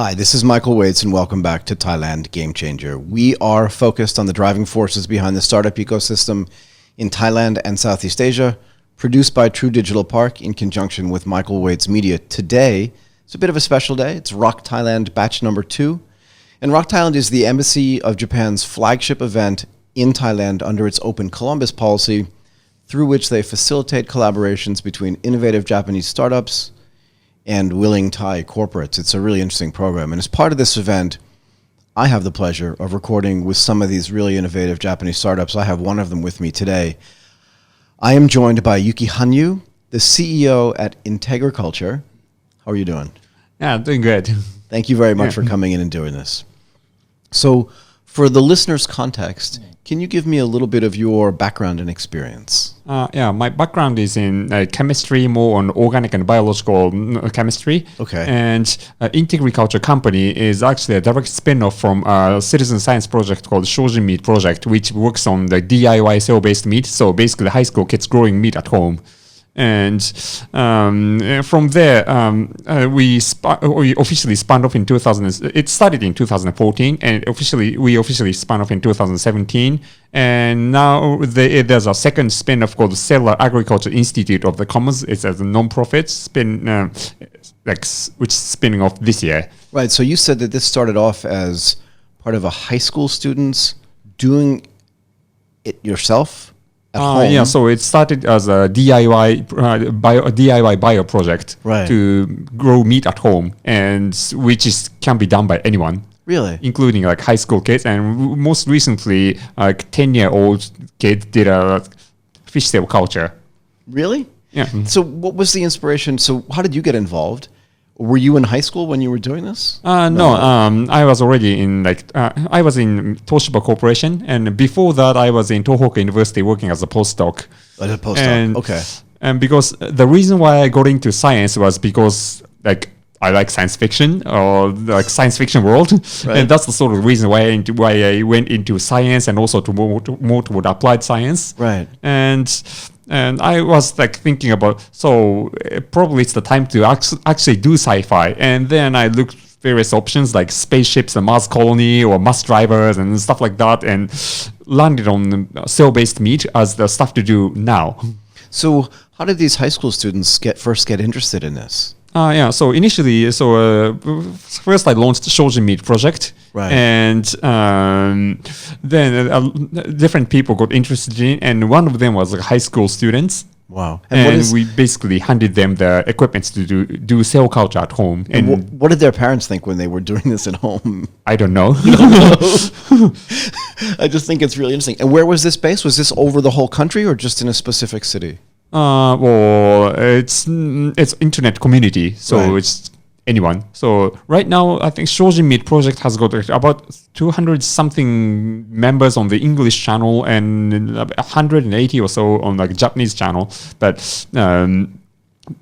Hi, this is Michael Waitze, and welcome back to Thailand GameChanger. We are focused on the driving forces behind the startup ecosystem in Thailand and Southeast Asia, produced by True Digital Park in conjunction with Michael Waitze Media. Today, it's a bit of a special day. It's Rock Thailand Batch number 2. And Rock Thailand is the Embassy of Japan's flagship event in Thailand under its Open Columbus policy, through which they facilitate collaborations between innovative Japanese startups and willing Thai corporates. It's a really interesting program. And as part of this event, I have the pleasure of recording with some of these really innovative Japanese startups. I have one of them with me today. I am joined by Yuki Hanyu, the CEO at Integriculture. How are you doing? Yeah, doing good. Thank you very much for coming in and doing this. So for the listener's context, can you give me a little bit of your background and experience? My background is in chemistry, more on organic and biological chemistry. Okay. And Integriculture company is actually a direct spin-off from a citizen science project called Shojin Meat Project, which works on the DIY cell-based meat. So basically high school kids growing meat at home. And from there, we officially spun off in 2000. It started in 2014, and we officially spun off in 2017. And now there's a second spin-off called the Cellular Agriculture Institute of the Commons. It's as a non-profit spin, which is spinning off this year. Right. So you said that this started off as part of a high school students doing it yourself. So it started as a DIY bio project to grow meat at home, and which can be done by anyone. Really? Including like high school kids, and most recently, like 10-year-old kid did a fish cell culture. Really? Yeah. So what was the inspiration? So how did you get involved? Were you in high school when you were doing this? No. I was already in I was in Toshiba Corporation, and before that, I was in Tohoku University working as a postdoc. As a postdoc, okay. And because the reason why I got into science was because I like science fiction or like science fiction world, right. And that's the sort of reason why I went into science and also to more toward applied science, right? And I was thinking about, probably it's the time to actually do sci-fi. And then I looked various options like spaceships and Mars colony or Mars drivers and stuff like that, and landed on cell-based meat as the stuff to do now. So how did these high school students first get interested in this? So initially, first I launched the Shojin Meat Project, right. And then different people got interested in, and one of them was high school students. Wow! And we basically handed them the equipment to do cell culture at home. And what did their parents think when they were doing this at home? I don't know. I just think it's really interesting. And where was this based? Was this over the whole country or just in a specific city? It's internet community, so right. It's anyone. So right now, I think Shojin Meat Project has got about 200 something members on the English channel and 180 or so on Japanese channel. But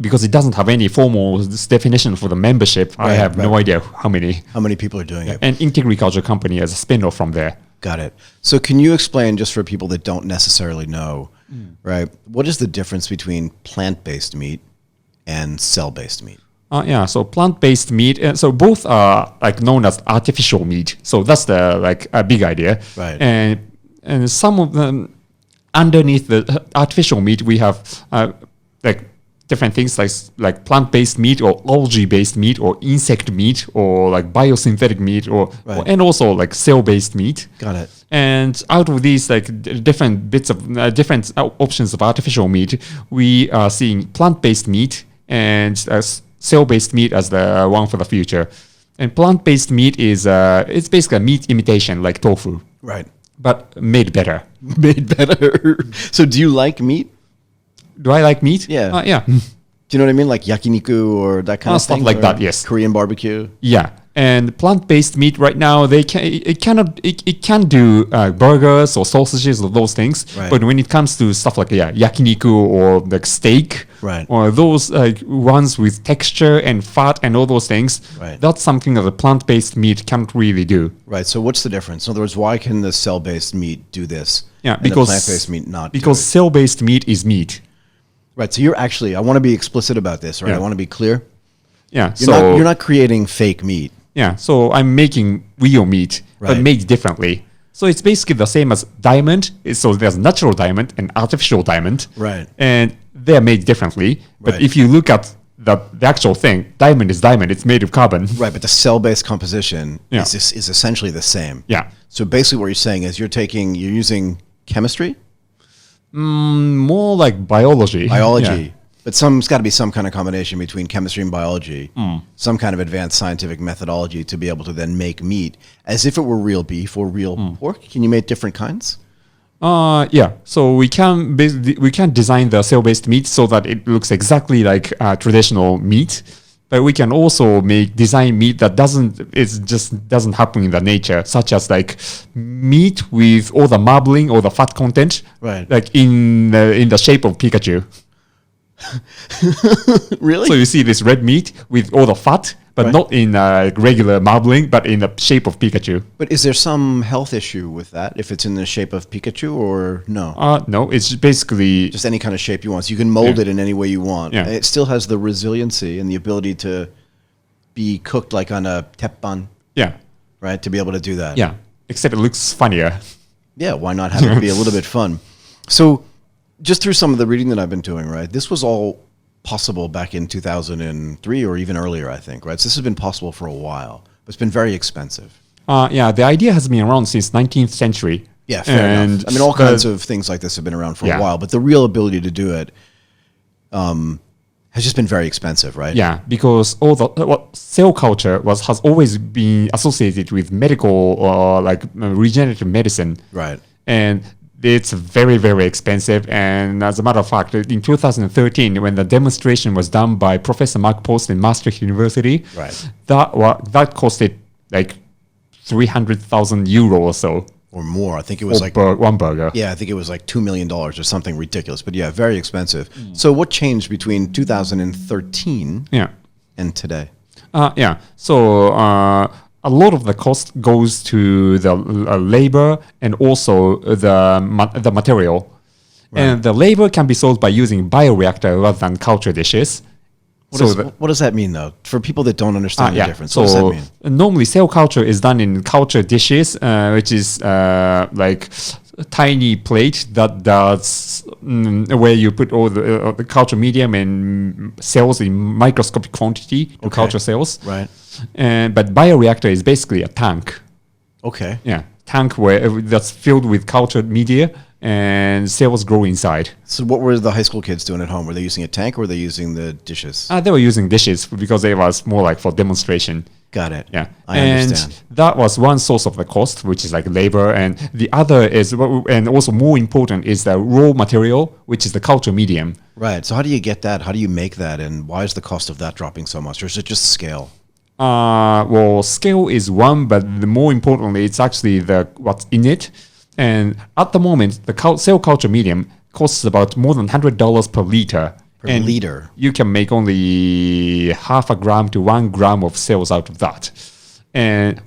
because it doesn't have any formal definition for the membership, I have no idea how many people are doing it. And Integriculture company as a spin-off from there. Got it. So can you explain, just for people that don't necessarily know, right, what is the difference between plant-based meat and cell-based meat? So plant-based meat, so both are known as artificial meat. So that's the a big idea. Right. And some of them underneath the artificial meat, we have different things like plant-based meat or algae-based meat or insect meat or biosynthetic meat and also cell-based meat. Got it. And out of these different bits of different options of artificial meat, we are seeing plant-based meat and cell-based meat as the one for the future. And plant-based meat is it's basically a meat imitation like tofu. Right. But made better. Made better. So do you like meat? Do I like meat? Yeah. Yeah. Do you know what I mean? Like yakiniku or that kind of stuff thing? Like that, yes. Korean barbecue? Yeah. And plant-based meat right now, it can do burgers or sausages or those things. Right. But when it comes to stuff like yakiniku or steak, right. or those ones with texture and fat and all those things, right. That's something that the plant-based meat can't really do. Right. So what's the difference? In other words, why can the cell-based meat do this? Yeah, and because the plant-based meat not. Because cell-based meat is meat. Right. So I want to be explicit about this, right? Yeah. I want to be clear. Yeah. You're not creating fake meat. Yeah, so I'm making real meat, but Right. made differently. So it's basically the same as diamond. So there's natural diamond and artificial diamond. Right. And they're made differently. But Right. if you look at the actual thing, diamond is diamond. It's made of carbon. Right, but the cell-based composition Yeah. is essentially the same. Yeah. So basically what you're saying is you're using chemistry, More like biology. biology, Yeah. but it's got to be some kind of combination between chemistry and biology, some kind of advanced scientific methodology to be able to then make meat as if it were real beef or real pork. Can you make different kinds? Yeah. So we can design the cell-based meat so that it looks exactly like traditional meat, but we can also design meat that doesn't happen in the nature, such as like meat with all the marbling or the fat content, Right. like in the shape of Pikachu. Really? So you see this red meat with all the fat, but Right. not in regular marbling, but in the shape of Pikachu. But is there some health issue with that if it's in the shape of Pikachu or no? No, it's basically Just any kind of shape you want. So you can mold Yeah. it in any way you want. Yeah. It still has the resiliency and the ability to be cooked like on a teppan, yeah, right? To be able to do that. yeah. Except it looks funnier. Yeah, why not have it be a little bit fun? So just through some of the reading that I've been doing, right? This was all possible back in 2003 or even earlier, I think, right? So this has been possible for a while, but it's been very expensive. Yeah, the idea has been around since 19th century. Yeah, fair enough. I mean, all kinds of things like this have been around for Yeah. a while, but the real ability to do it has just been very expensive, right? Yeah, because all the cell culture has always been associated with medical or regenerative medicine, Right. and it's very, very expensive. And as a matter of fact, in 2013, when the demonstration was done by Professor Mark Post in Maastricht University, Right. that costed like 300,000 euro or so. Or more. I think it was like one burger. Yeah, I think it was like $2 million or something ridiculous. But yeah, very expensive. So what changed between 2013 Yeah. and today? Yeah. So a lot of the cost goes to the labor and also the material. And the labor can be solved by using bioreactor rather than culture dishes. What does that mean, though? For people that don't understand the difference, what does that mean? Normally, cell culture is done in culture dishes, which is like a tiny plate that's where you put all the culture medium and cells in microscopic quantity to culture cells. Right. But bioreactor is basically a tank. Okay. Yeah, tank that's filled with cultured media and cells grow inside. So what were the high school kids doing at home? Were they using a tank or were they using the dishes? They were using dishes because they was more like for demonstration. Got it. Yeah, I and understand. that was one source of the cost, which is like labor, and the other is, and also more important, is the raw material, which is the culture medium. Right. So how do you get that? How do you make that? And why is the cost of that dropping so much? Or is it just scale? Well, scale is one, but more importantly, it's actually what's in it. And at the moment, the cell culture medium costs about more than $100 per liter. Per liter. You can make only half a gram to 1 gram of cells out of that. And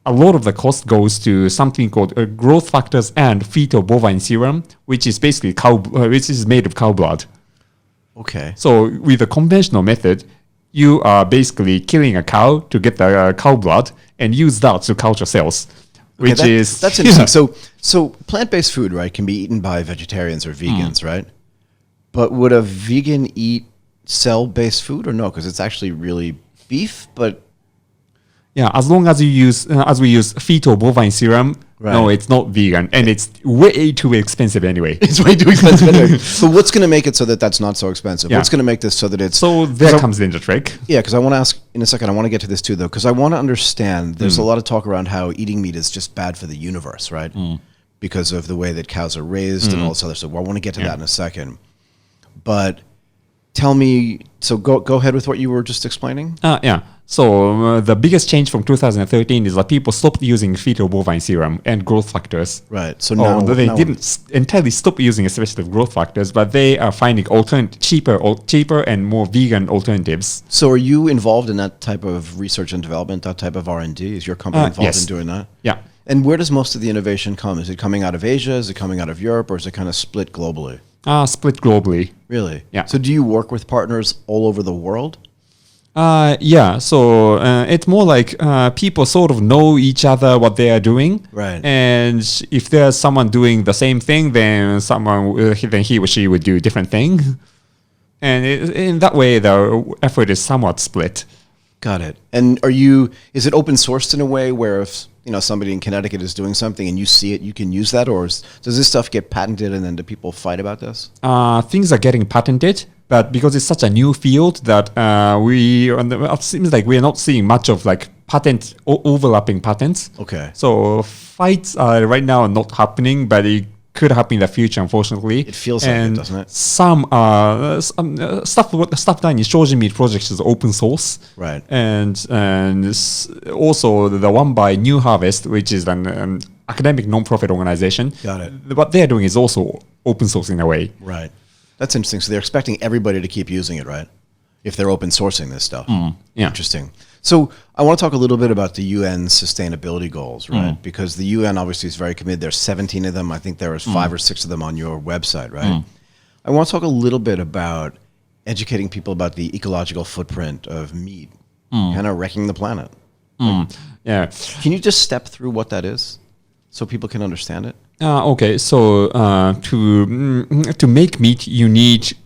a lot of the cost goes to something called growth factors and fetal bovine serum, which is basically which is made of cow blood. Okay. So with a conventional method, you are basically killing a cow to get the cow blood and use that to culture cells. Okay, Which is that's interesting. So plant-based food, right, can be eaten by vegetarians or vegans, right? But would a vegan eat cell-based food or no? Because it's actually really beef, but yeah, as long as you use we use fetal bovine serum, Right. no, it's not vegan, and it's way too expensive anyway. it's way too expensive anyway. But what's going to make it so that that's not so expensive? Yeah. What's going to make this so that it's So there comes in the trick. Yeah, because I want to ask in a second. I want to get to this too, though, because I want to understand. There's a lot of talk around how eating meat is just bad for the universe, right? Because of the way that cows are raised and all this other stuff. Well, I want to get to that in a second. But tell me. So go ahead with what you were just explaining. Yeah. So the biggest change from 2013 is that people stopped using fetal bovine serum and growth factors. Right. So now They now- didn't entirely stop using especially growth factors, but they are finding cheaper and more vegan alternatives. So are you involved in that type of research and development? That type of R&D? Is your company involved Yes. in doing that? Yeah. And where does most of the innovation come? Is it coming out of Asia? Is it coming out of Europe? Or is it kind of split globally? Split globally. Really? Yeah. So do you work with partners all over the world? Yeah, so it's more like people sort of know each other, what they are doing. Right. And if there's someone doing the same thing, then then he or she would do a different thing. And in that way, the effort is somewhat split. Got it. And is it open sourced in a way where if, somebody in Connecticut is doing something and you see it, you can use that? Or does this stuff get patented and then do people fight about this? Things are getting patented, but because it's such a new field that it seems like we are not seeing much of like overlapping patents. Okay. So fights are right now not happening, but it could happen in the future, unfortunately. It feels like it, doesn't it? Some stuff done in Shoji Meat projects is open source. Right. And also the one by New Harvest, which is an academic non-profit organization. Got it. What they're doing is also open source in a way. Right. That's interesting. So they're expecting everybody to keep using it, right? If they're open sourcing this stuff. Yeah. Interesting. So I want to talk a little bit about the UN sustainability goals, right? Because the UN obviously is very committed. There's 17 of them. I think there was 5 or 6 of them on your website, right? I want to talk a little bit about educating people about the ecological footprint of meat, kind of wrecking the planet. Yeah. Can you just step through what that is so people can understand it? Okay. So to make meat, you need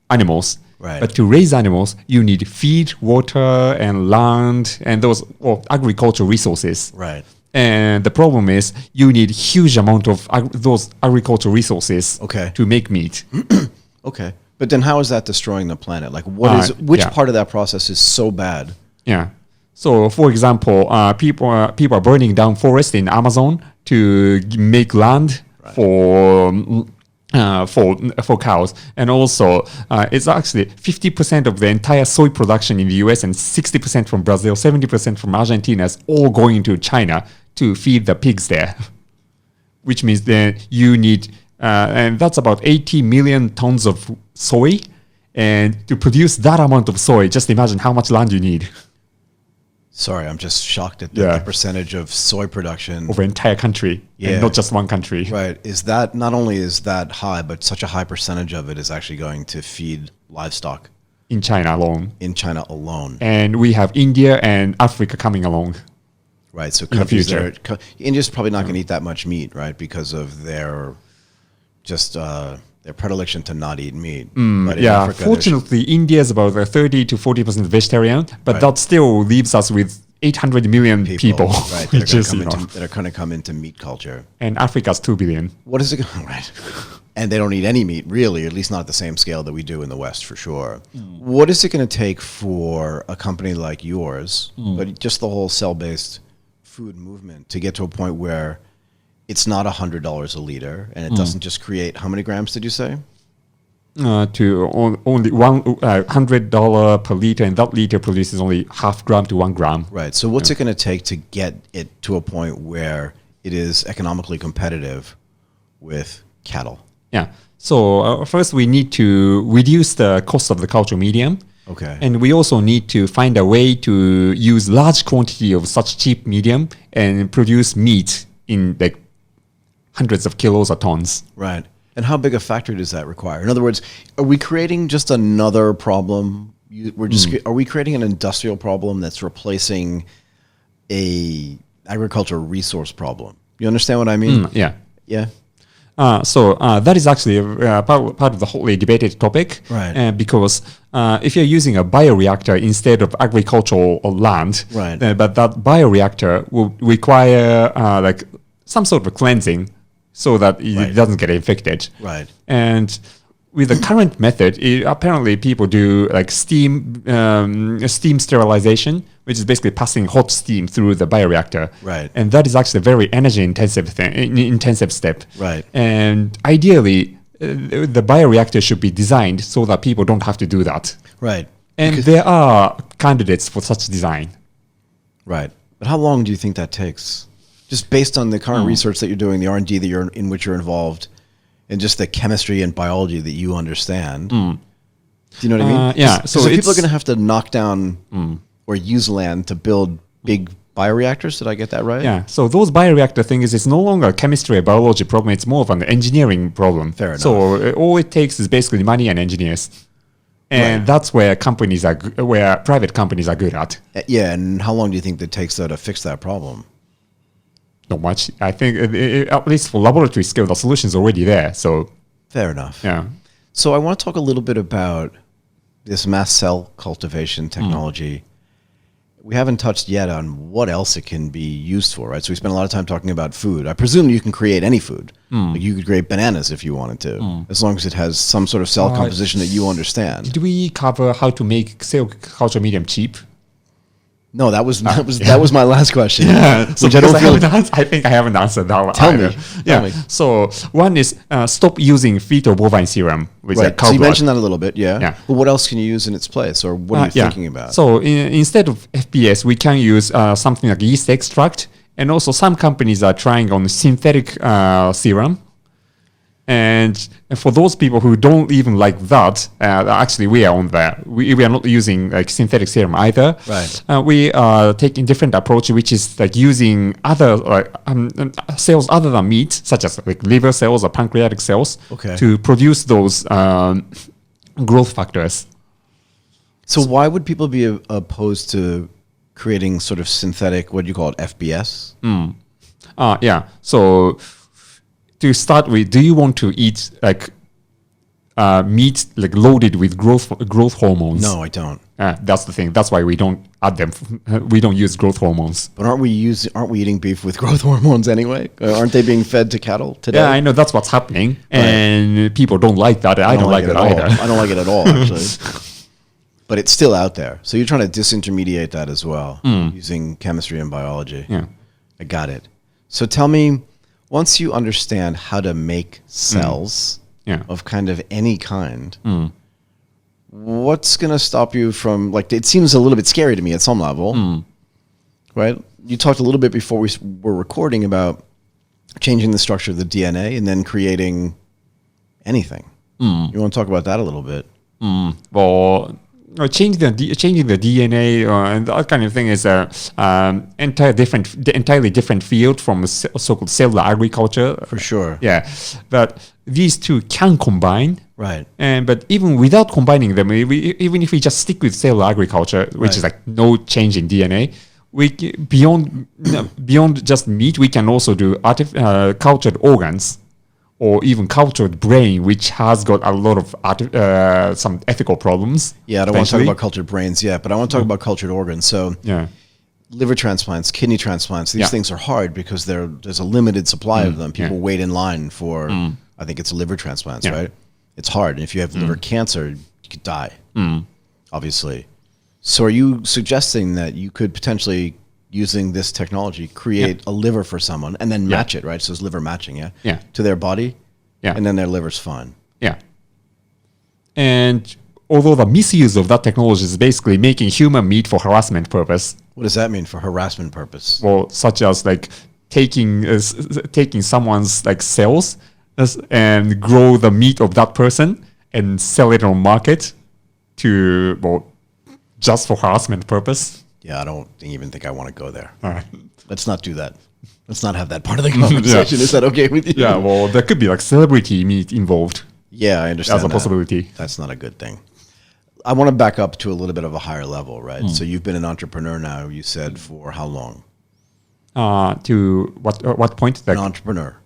animals. Right. But to raise animals, you need feed, water, and land, and those agricultural resources. Right. And the problem is you need huge amount of those agricultural resources to make meat. Okay. But then how is that destroying the planet? Like which part of that process is so bad? Yeah. So for example, people are burning down forests in Amazon to make land for cows, and also it's actually 50% of the entire soy production in the US and 60% from Brazil, 70% from Argentina is all going to China to feed the pigs there, which means that you need, and that's about 80 million tons of soy, and to produce that amount of soy, just imagine how much land you need. Sorry, I'm just shocked at the percentage of soy production over entire country, and not just one country. Right. Is that not only is that high, but such a high percentage of it is actually going to feed livestock in China alone. And we have India and Africa coming along. Right. So countries India's probably not going to eat that much meat, right? Because of their predilection to not eat meat. But in Africa, fortunately, India is about 30 to 40% vegetarian, but that still leaves us with 800 million people right, that are going to come into meat culture. And Africa's 2 billion. What is it? Right. And they don't eat any meat, really, at least not at the same scale that we do in the West, for sure. What is it going to take for a company like yours, but just the whole cell-based food movement, to get to a point where it's not $100 a liter, and it doesn't just create, how many grams did you say? To only $100 per liter, and that liter produces only half gram to 1 gram. Right. So what's it going to take to get it to a point where it is economically competitive with cattle? Yeah. So first we need to reduce the cost of the cultural medium. Okay. And we also need to find a way to use large quantity of such cheap medium and produce meat in like hundreds of kilos or tons. Right. And how big a factory does that require? In other words, are we creating just another problem? Are we creating an industrial problem that's replacing a agricultural resource problem? You understand what I mean? Yeah. Yeah. So that is actually part of the hotly debated topic. Right. Because if you're using a bioreactor instead of agricultural land, right. But that bioreactor will require like some sort of cleansing, so that it doesn't get infected. Right. And with the current method, apparently people do like steam sterilization, which is basically passing hot steam through the bioreactor. Right. And that is actually a very energy intensive step. Right. And ideally, the bioreactor should be designed so that people don't have to do that. Right. And there are candidates for such design. Right. But how long do you think that takes? Just based on the current research that you're doing, the R&D that in which you're involved, and just the chemistry and biology that you understand. Do you know what I mean? Yeah. So people are going to have to knock down or use land to build big bioreactors. Did I get that right? Yeah. So those bioreactor things, it's no longer a chemistry or biology problem. It's more of an engineering problem. Fair enough. So all it takes is basically money and engineers. And Right. that's where where private companies are good at. Yeah, and how long do you think that takes though to fix that problem? Not much. I think at least for laboratory scale, the solution is already there. So Fair enough. yeah. So I want to talk a little bit about this mass cell cultivation technology. We haven't touched yet on what else it can be used for, right? So we spent a lot of time talking about food. I presume you can create any food. Like you could create bananas if you wanted to, as long as it has some sort of cell composition that you understand. Did we cover how to make cell culture medium cheap? No, that was my last question. So Which I don't feel. I think I haven't answered that one. Tell either. me. Yeah. Tell me. So one is stop using fetal bovine serum with Right. cow So you blood. mentioned that a little bit, yeah. Yeah. But what else can you use in its place, or what are you thinking about? So instead of FPS, we can use something like yeast extract, and also some companies are trying on synthetic serum. And for those people who don't even like that, actually we are on there. We are not using like synthetic serum either. Right. We are taking different approach, which is like using other cells other than meat, such as like liver cells or pancreatic cells, Okay. to produce those growth factors. So why would people be opposed to creating sort of synthetic, what do you call it, FBS? Yeah. So to start with, do you want to eat like meat like loaded with growth hormones? No, I don't. That's the thing. That's why we don't add them. We don't use growth hormones. But aren't we eating beef with growth hormones anyway? Aren't they being fed to cattle today? Yeah, I know that's what's happening, and people don't like that. I don't like it it at all. either. I don't like it at all, actually. But it's still out there. So you're trying to disintermediate that as well, using chemistry and biology. Yeah. I got it. So tell me, once you understand how to make cells Yeah. of kind of any kind, what's going to stop you from, like, it seems a little bit scary to me at some level, right? You talked a little bit before we were recording about changing the structure of the DNA and then creating anything. You want to talk about that a little bit? Well, changing the DNA and that kind of thing is entirely different field from so-called cellular agriculture. For sure. Yeah, but these two can combine. Right. But even without combining them, even if we just stick with cellular agriculture, which is like no change in DNA, beyond just meat, we can also do cultured organs, or even cultured brain, which has got a lot of some ethical problems. Yeah, I don't want to talk about cultured brains yet, but I want to talk about cultured organs. So Yeah. liver transplants, kidney transplants, these Yeah. things are hard because there's a limited supply of them. People wait in line for, I think it's liver transplants, Yeah. right? It's hard. And if you have liver cancer, you could die, obviously. So are you suggesting that you could potentially, using this technology, create a liver for someone and then match it, right? So it's liver matching, Yeah. to their body, Yeah. and then their liver's fine. Yeah. And although the misuse of that technology is basically making human meat for harassment purpose, What does that mean for harassment purpose? well, such as like taking someone's like cells and grow the meat of that person and sell it on market to, well, just for harassment purpose. Yeah, I don't even think I want to go there. All right. Let's not do that. Let's not have that part of the conversation. Is that okay with you? Yeah, well, there could be like celebrity meat involved Yeah, I understand as a that. possibility. That's not a good thing. I want to back up to a little bit of a higher level, right? So you've been an entrepreneur now, you said, for how long? To what point? An Like, entrepreneur.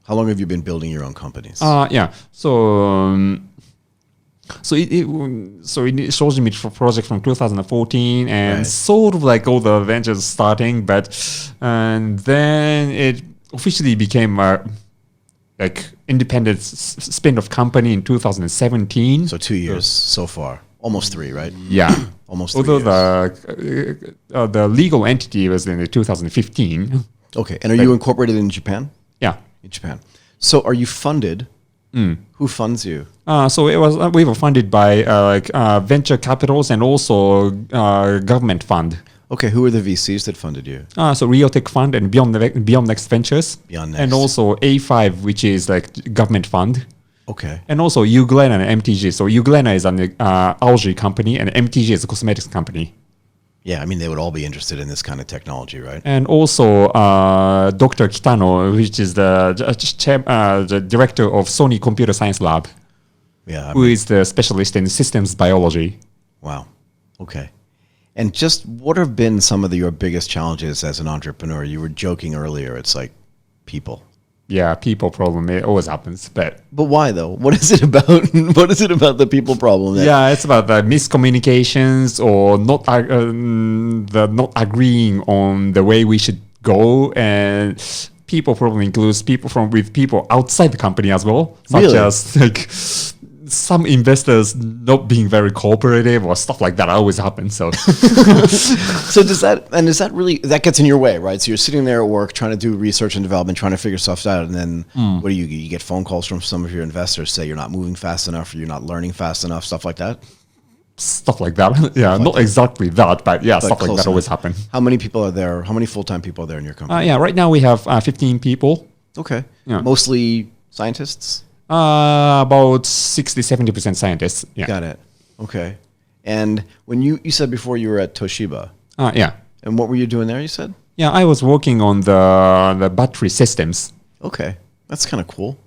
How long have you been building your own companies? yeah. So it shows me project from 2014 and Right. sort of like all the ventures starting, and then it officially became a like independent spin-off company in 2017. So 2 years so far. Almost 3, right? Yeah. Almost 3 Although years. the legal entity was in 2015. Okay. And are you incorporated in Japan? Yeah. In Japan. So are you funded? Who funds you? So we were funded by venture capitals and also government fund. Okay. Who are the VCs that funded you? So Riotech Fund and Beyond Next Ventures. Beyond Next. And also A5, which is like government fund. Okay. And also Euglena and MTG. So Euglena is an algae company and MTG is a cosmetics company. Yeah, I mean, they would all be interested in this kind of technology, right? And also Dr. Kitano, which is the director of Sony Computer Science Lab. Yeah, I who is the specialist in systems biology. Wow. Okay. And just what have been some of your biggest challenges as an entrepreneur? You were joking earlier. It's like people. Yeah, people problem. It always happens, but why though? What is it about? What is it about the people problem? Yeah, it's about the miscommunications or not agreeing on the way we should go, and people problem includes with people outside the company as well, such Really? as like some investors not being very cooperative or stuff like that always happens. So, So does that really gets in your way, right? So you're sitting there at work trying to do research and development, trying to figure stuff out, and then what do you get phone calls from some of your investors say you're not moving fast enough, or you're not learning fast enough, stuff like that? stuff like that. Yeah, not exactly that, but yeah, stuff like that always happen. How many people are there? How many full-time people are there in your company? Yeah, right now we have 15 people. Okay. Yeah. Mostly scientists? About 60-70% scientists. Yeah. Got it. Okay. And when you said before you were at Toshiba. Yeah. And what were you doing there, you said? Yeah, I was working on the battery systems. Okay. That's kind of cool.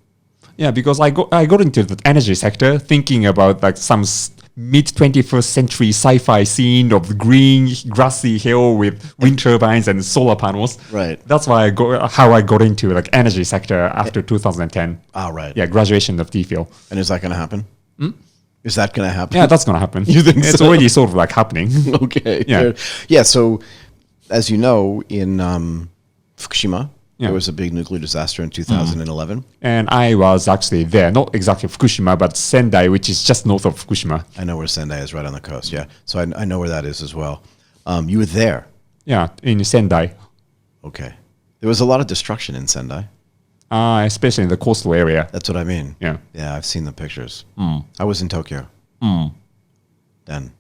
Yeah, because I got into the energy sector thinking about like some mid-21st century sci-fi scene of green grassy hill with wind turbines and solar panels. Right. That's why how I got into like energy sector after 2010. Ah, right. Yeah, graduation of DPhil. And is that going to happen? Is that going to happen? Yeah, that's going to happen. You think it's so? already sort of like happening. Okay. Yeah. Yeah. So, as you know, in Fukushima, Yeah. there was a big nuclear disaster in 2011. And I was actually there, not exactly Fukushima, but Sendai, which is just north of Fukushima. I know where Sendai is, right on the coast. Yeah. So I know where that is as well. You were there. Yeah, in Sendai. Okay. There was a lot of destruction in Sendai. Especially in the coastal area. That's what I mean. Yeah. Yeah, I've seen the pictures. I was in Tokyo. Then.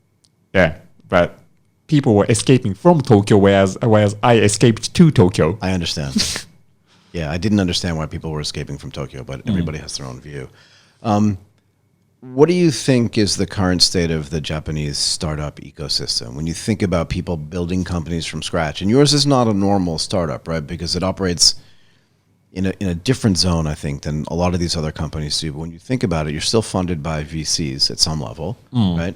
Yeah, but people were escaping from Tokyo, whereas I escaped to Tokyo. I understand. Yeah, I didn't understand why people were escaping from Tokyo, but everybody has their own view. What do you think is the current state of the Japanese startup ecosystem? When you think about people building companies from scratch, and yours is not a normal startup, right? Because it operates in a different zone, I think, than a lot of these other companies do. But when you think about it, you're still funded by VCs at some level, right?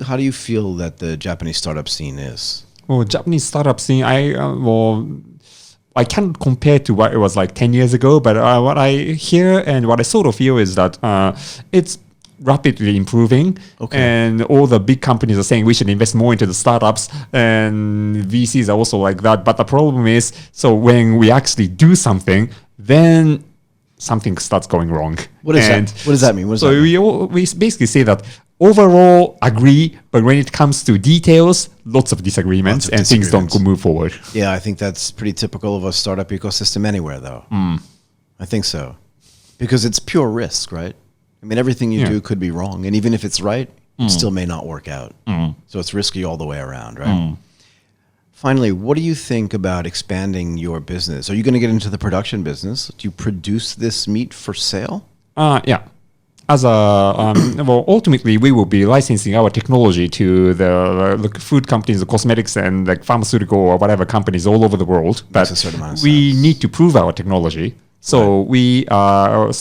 How do you feel that the Japanese startup scene is? Well, Japanese startup scene, I can't compare to what it was like 10 years ago, but what I hear and what I sort of feel is that it's rapidly improving. Okay. And all the big companies are saying we should invest more into the startups, and VCs are also like that. But the problem is, so when we actually do something, then something starts going wrong. What does that mean? We basically say that overall agree, but when it comes to details, lots of disagreements and things don't move forward. Yeah, I think that's pretty typical of a startup ecosystem anywhere, though. I think so. Because it's pure risk, right? I mean, everything you do could be wrong. And even if it's right, it still may not work out. So it's risky all the way around, right? Finally, what do you think about expanding your business? Are you going to get into the production business? Do you produce this meat for sale? Yeah. As ultimately, we will be licensing our technology to the food companies, the cosmetics and like pharmaceutical or whatever companies all over the world. But Makes a certain amount of we sense. need to prove our technology. So we are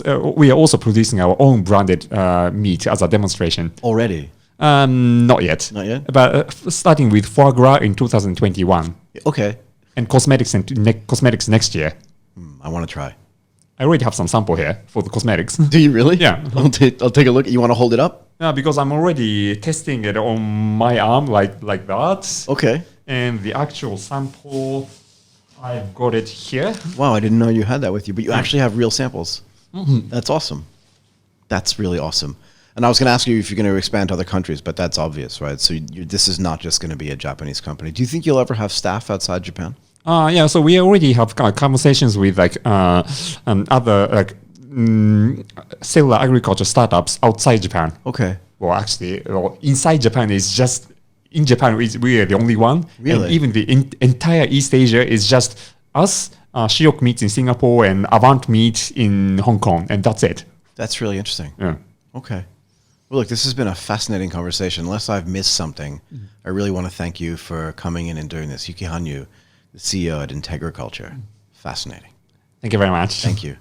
also producing our own branded meat as a demonstration. Already? Not yet. Not yet? But starting with foie gras in 2021. Okay. And cosmetics next year. I want to try. I already have some sample here for the cosmetics. Do you really? Yeah. I'll take a look. You want to hold it up? Yeah, because I'm already testing it on my arm like that. Okay. And the actual sample, I've got it here. Wow, I didn't know you had that with you, but you actually have real samples. That's awesome. That's really awesome. And I was going to ask you if you're going to expand to other countries, but that's obvious, right? So this is not just going to be a Japanese company. Do you think you'll ever have staff outside Japan? Yeah, so we already have conversations with like other like cellular agriculture startups outside Japan. Okay. Well, actually, inside Japan is just in Japan we are the only one. Really? And even the entire East Asia is just us, Shiok Meats in Singapore and Avant Meat in Hong Kong, and that's it. That's really interesting. Yeah. Okay. Well, look, this has been a fascinating conversation. Unless I've missed something, I really want to thank you for coming in and doing this. Yuki Hanyu, the CEO at Integriculture. Fascinating. Thank you very much. Thank you.